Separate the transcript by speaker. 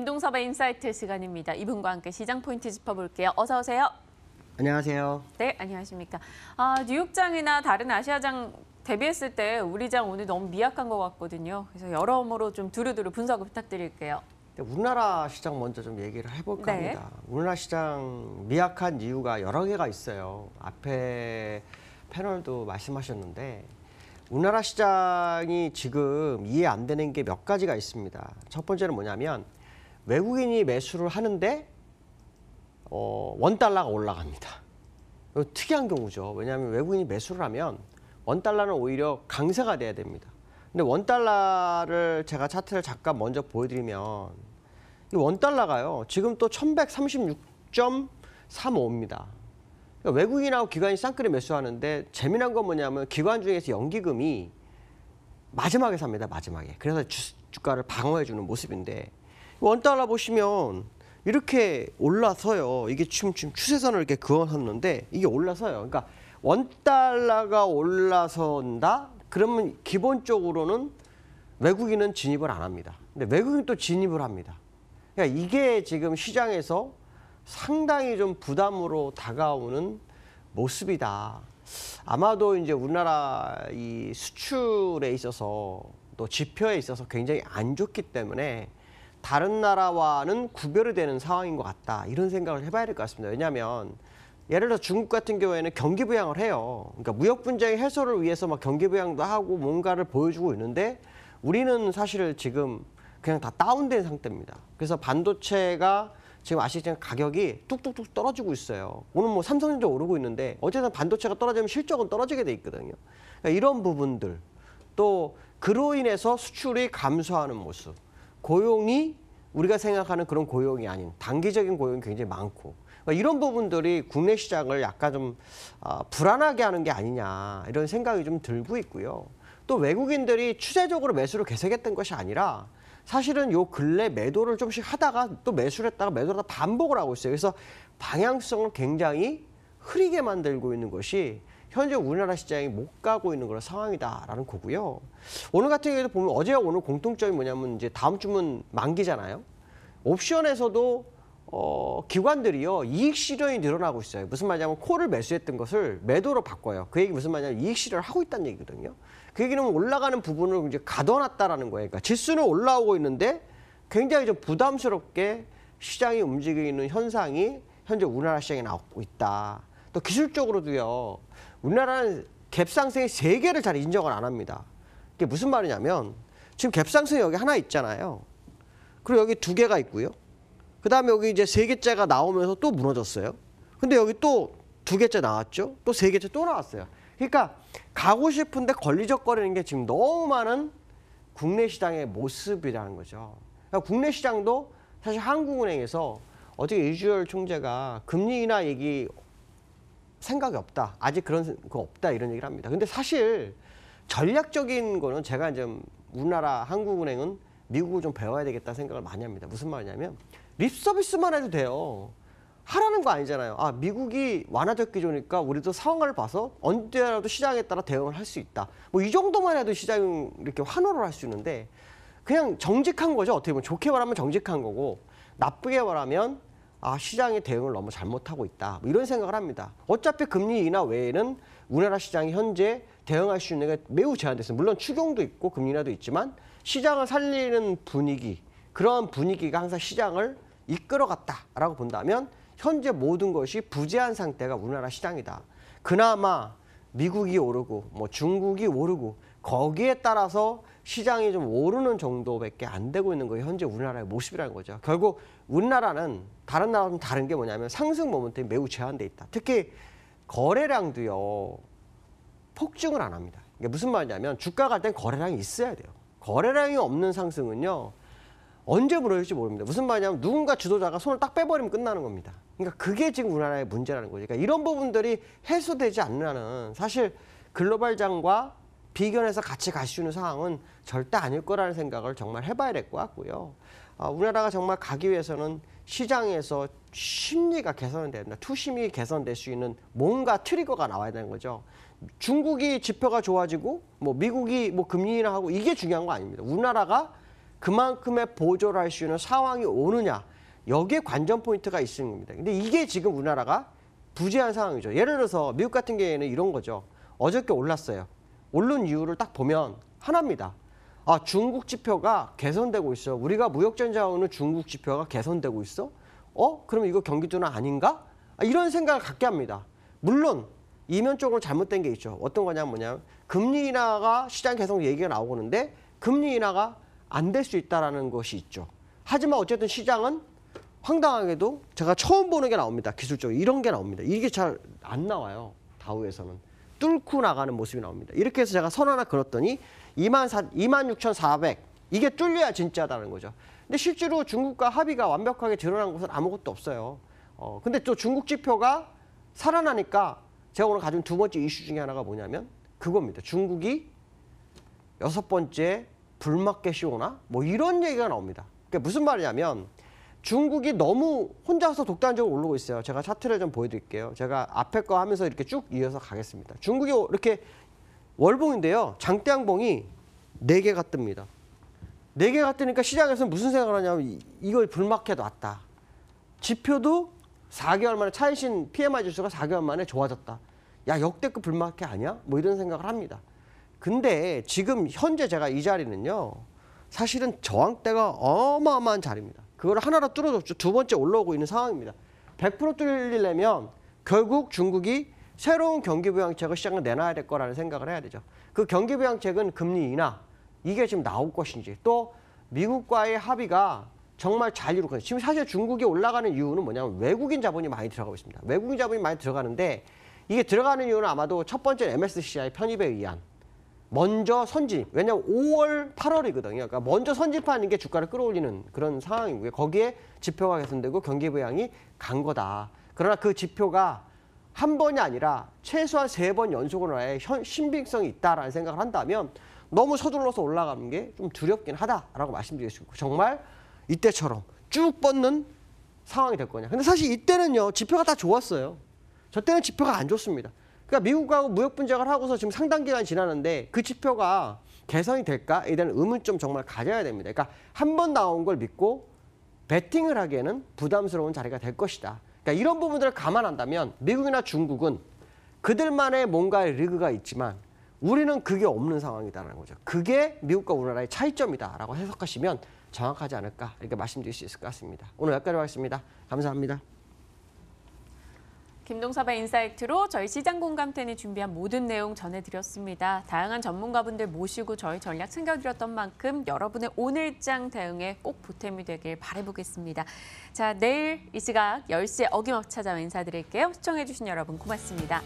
Speaker 1: 김동섭의 인사이트 시간입니다. 이분과 함께 시장 포인트 짚어볼게요. 어서 오세요.
Speaker 2: 안녕하세요.
Speaker 1: 네, 안녕하십니까. 뉴욕장이나 다른 아시아장 대비했을 때 우리 장 오늘 너무 미약한 것 같거든요. 그래서 여러모로 좀 두루두루 분석을 부탁드릴게요.
Speaker 2: 우리나라 시장 먼저 좀 얘기를 해볼까
Speaker 1: 네.
Speaker 2: 합니다. 우리나라 시장 미약한 이유가 여러 개가 있어요. 앞에 패널도 말씀하셨는데 우리나라 시장이 지금 이해 안 되는 게 몇 가지가 있습니다. 첫 번째는 뭐냐면 외국인이 매수를 하는데 원달러가 올라갑니다. 이거 특이한 경우죠. 왜냐하면 외국인이 매수를 하면 원달러는 오히려 강세가 돼야 됩니다. 근데 원달러를 제가 차트를 잠깐 먼저 보여드리면 이 원달러가요. 지금 또 1136.35입니다. 그러니까 외국인하고 기관이 쌍끌이 매수하는데 재미난 건 뭐냐면 기관 중에서 연기금이 마지막에 삽니다. 마지막에. 그래서 주가를 방어해주는 모습인데 원달러 보시면 이렇게 올라서요. 이게 지금 추세선을 이렇게 그어놨는데 이게 올라서요. 그러니까 원달러가 올라선다? 그러면 기본적으로는 외국인은 진입을 안 합니다. 근데 외국인은 또 진입을 합니다. 그러니까 이게 지금 시장에서 상당히 좀 부담으로 다가오는 모습이다. 아마도 이제 우리나라 이 수출에 있어서 또 지표에 있어서 굉장히 안 좋기 때문에 다른 나라와는 구별이 되는 상황인 것 같다. 이런 생각을 해봐야 될 것 같습니다. 왜냐하면 예를 들어 중국 같은 경우에는 경기 부양을 해요. 그러니까 무역 분쟁의 해소를 위해서 막 경기 부양도 하고 뭔가를 보여주고 있는데 우리는 사실 지금 그냥 다 다운된 상태입니다. 그래서 반도체가 지금 아시겠지만 가격이 뚝뚝뚝 떨어지고 있어요. 오늘 뭐 삼성전자 오르고 있는데 어쨌든 반도체가 떨어지면 실적은 떨어지게 돼 있거든요. 그러니까 이런 부분들 또 그로 인해서 수출이 감소하는 모습, 고용이 우리가 생각하는 그런 고용이 아닌 단기적인 고용이 굉장히 많고 이런 부분들이 국내 시장을 약간 좀 불안하게 하는 게 아니냐 이런 생각이 좀 들고 있고요. 또 외국인들이 추세적으로 매수를 계속했던 것이 아니라 사실은 요 근래 매도를 좀씩 하다가 또 매수를 했다가 매도를 하다가 반복을 하고 있어요. 그래서 방향성을 굉장히 흐리게 만들고 있는 것이 현재 우리나라 시장이 못 가고 있는 그런 상황이다라는 거고요. 오늘 같은 경우에도 보면 어제와 오늘 공통점이 뭐냐면 이제 다음 주면 만기잖아요. 옵션에서도 기관들이요 이익 실현이 늘어나고 있어요. 무슨 말이냐면 콜을 매수했던 것을 매도로 바꿔요. 그 얘기 무슨 말이냐면 이익 실현을 하고 있다는 얘기거든요. 그 얘기는 올라가는 부분을 이제 가둬놨다라는 거예요. 그러니까 지수는 올라오고 있는데 굉장히 좀 부담스럽게 시장이 움직이는 현상이 현재 우리나라 시장에 나오고 있다. 또 기술적으로도요. 우리나라는 갭상승의 3개를 잘 인정을 안 합니다. 이게 무슨 말이냐면 지금 갭상승이 여기 하나 있잖아요. 그리고 여기 2개가 있고요. 그다음에 여기 이제 3개째가 나오면서 또 무너졌어요. 근데 여기 또 2개째 나왔죠. 또 3개째 또 나왔어요. 그러니까 가고 싶은데 걸리적거리는 게 지금 너무 많은 국내 시장의 모습이라는 거죠. 그러니까 국내 시장도 사실 한국은행에서 어떻게 이주열 총재가 금리 인하 얘기 생각이 없다. 아직 그런 거 없다. 이런 얘기를 합니다. 근데 사실 전략적인 거는 제가 이제 우리나라 한국은행은 미국을 좀 배워야 되겠다 생각을 많이 합니다. 무슨 말이냐면 립 서비스만 해도 돼요. 하라는 거 아니잖아요. 미국이 완화적 기조니까 우리도 상황을 봐서 언제라도 시장에 따라 대응을 할 수 있다. 뭐 이 정도만 해도 시장이 이렇게 환호를 할 수 있는데 그냥 정직한 거죠. 어떻게 보면 좋게 말하면 정직한 거고 나쁘게 말하면 시장의 대응을 너무 잘못하고 있다. 뭐 이런 생각을 합니다. 어차피 금리 인하 외에는 우리나라 시장이 현재 대응할 수 있는 게 매우 제한됐습니다. 물론 추경도 있고 금리 인하도 있지만 시장을 살리는 분위기, 그런 분위기가 항상 시장을 이끌어갔다라고 본다면 현재 모든 것이 부재한 상태가 우리나라 시장이다. 그나마 미국이 오르고 뭐 중국이 오르고 거기에 따라서 시장이 좀 오르는 정도밖에 안 되고 있는 게 현재 우리나라의 모습이라는 거죠. 결국 우리나라는 다른 나라와 좀 다른 게 뭐냐면 상승 모멘텀이 매우 제한돼 있다. 특히 거래량도요. 폭증을 안 합니다. 이게 무슨 말이냐면 주가 갈 땐 거래량이 있어야 돼요. 거래량이 없는 상승은요. 언제 무너질지 모릅니다. 무슨 말이냐면 누군가 주도자가 손을 딱 빼버리면 끝나는 겁니다. 그러니까 그게 지금 우리나라의 문제라는 거죠. 그러니까 이런 부분들이 해소되지 않는 한은 사실 글로벌장과 비견해서 같이 갈 수 있는 상황은 절대 아닐 거라는 생각을 정말 해봐야 될 것 같고요. 우리나라가 정말 가기 위해서는 시장에서 심리가 개선돼야 된다. 투심이 개선될 수 있는 뭔가 트리거가 나와야 되는 거죠. 중국이 지표가 좋아지고 뭐 미국이 뭐 금리 인하하고 이게 중요한 거 아닙니다. 우리나라가 그만큼의 보조를 할 수 있는 상황이 오느냐. 여기에 관전 포인트가 있는 겁니다. 근데 이게 지금 우리나라가 부재한 상황이죠. 예를 들어서 미국 같은 경우에는 이런 거죠. 어저께 올랐어요. 오른 이유를 딱 보면 하나입니다. 아, 중국 지표가 개선되고 있어. 우리가 무역전쟁 오는 중국 지표가 개선되고 있어? 그럼 이거 경기도는 아닌가? 이런 생각을 갖게 합니다. 물론 이면적으로 잘못된 게 있죠. 어떤 거냐면 뭐냐면 금리 인하가 시장 계속 얘기가 나오고 있는데 금리 인하가 안 될 수 있다는 것이 있죠. 하지만 어쨌든 시장은 황당하게도 제가 처음 보는 게 나옵니다. 기술적으로 이런 게 나옵니다. 이게 잘 안 나와요. 다우에서는. 뚫고 나가는 모습이 나옵니다. 이렇게 해서 제가 선 하나 그렸더니 26,400 이게 뚫려야 진짜다는 거죠. 근데 실제로 중국과 합의가 완벽하게 드러난 곳은 아무것도 없어요. 근데 또 중국 지표가 살아나니까 제가 오늘 가진 두 번째 이슈 중에 하나가 뭐냐면 그겁니다. 중국이 6번째 불마켓이 오나? 뭐 이런 얘기가 나옵니다. 그게 무슨 말이냐면 중국이 너무 혼자서 독단적으로 오르고 있어요. 제가 차트를 좀 보여드릴게요. 제가 앞에 거 하면서 이렇게 쭉 이어서 가겠습니다. 중국이 이렇게 월봉인데요. 장대양봉이 4개가 뜹니다. 4개가 뜨니까 시장에서는 무슨 생각을 하냐면 이걸 불마켓 왔다. 지표도 4개월 만에 차이신 PMI 지수가 4개월 만에 좋아졌다. 야, 역대급 불마켓 아니야? 뭐 이런 생각을 합니다. 근데 지금 현재 제가 이 자리는요. 사실은 저항대가 어마어마한 자리입니다. 그걸 하나로 뚫어줬죠. 두 번째 올라오고 있는 상황입니다. 100% 뚫리려면 결국 중국이 새로운 경기부양책을 시장에 내놔야 될 거라는 생각을 해야 되죠. 그 경기부양책은 금리 인하, 이게 지금 나올 것인지 또 미국과의 합의가 정말 잘 이루어지고 지금 사실 중국이 올라가는 이유는 뭐냐면 외국인 자본이 많이 들어가고 있습니다. 외국인 자본이 많이 들어가는데 이게 들어가는 이유는 아마도 첫 번째 MSCI 편입에 의한 먼저 선진, 왜냐하면 5월, 8월이거든요. 그러니까 먼저 선진하는 게 주가를 끌어올리는 그런 상황이고요. 거기에 지표가 개선되고 경기 부양이 간 거다. 그러나 그 지표가 한 번이 아니라 최소한 3번 연속으로의 신빙성이 있다라는 생각을 한다면 너무 서둘러서 올라가는 게 좀 두렵긴 하다라고 말씀드릴 수 있고 정말 이때처럼 쭉 뻗는 상황이 될 거냐. 근데 사실 이때는요. 지표가 다 좋았어요. 저 때는 지표가 안 좋습니다. 그러니까 미국하고 무역 분쟁을 하고서 지금 상당 기간 지났는데 그 지표가 개선이 될까에 대한 의문점 정말 가져야 됩니다. 그러니까 한 번 나온 걸 믿고 베팅을 하기에는 부담스러운 자리가 될 것이다. 그러니까 이런 부분들을 감안한다면 미국이나 중국은 그들만의 뭔가의 리그가 있지만 우리는 그게 없는 상황이다라는 거죠. 그게 미국과 우리나라의 차이점이다라고 해석하시면 정확하지 않을까 이렇게 말씀드릴 수 있을 것 같습니다. 오늘 여기까지 하겠습니다. 감사합니다.
Speaker 1: 김동섭의 인사이트로 저희 시장 공감텐이 준비한 모든 내용 전해드렸습니다. 다양한 전문가분들 모시고 저희 전략 챙겨드렸던 만큼 여러분의 오늘장 대응에 꼭 보탬이 되길 바라보겠습니다. 자, 내일 이 시각 10시에 어김없이 찾아와 인사드릴게요. 시청해주신 여러분 고맙습니다.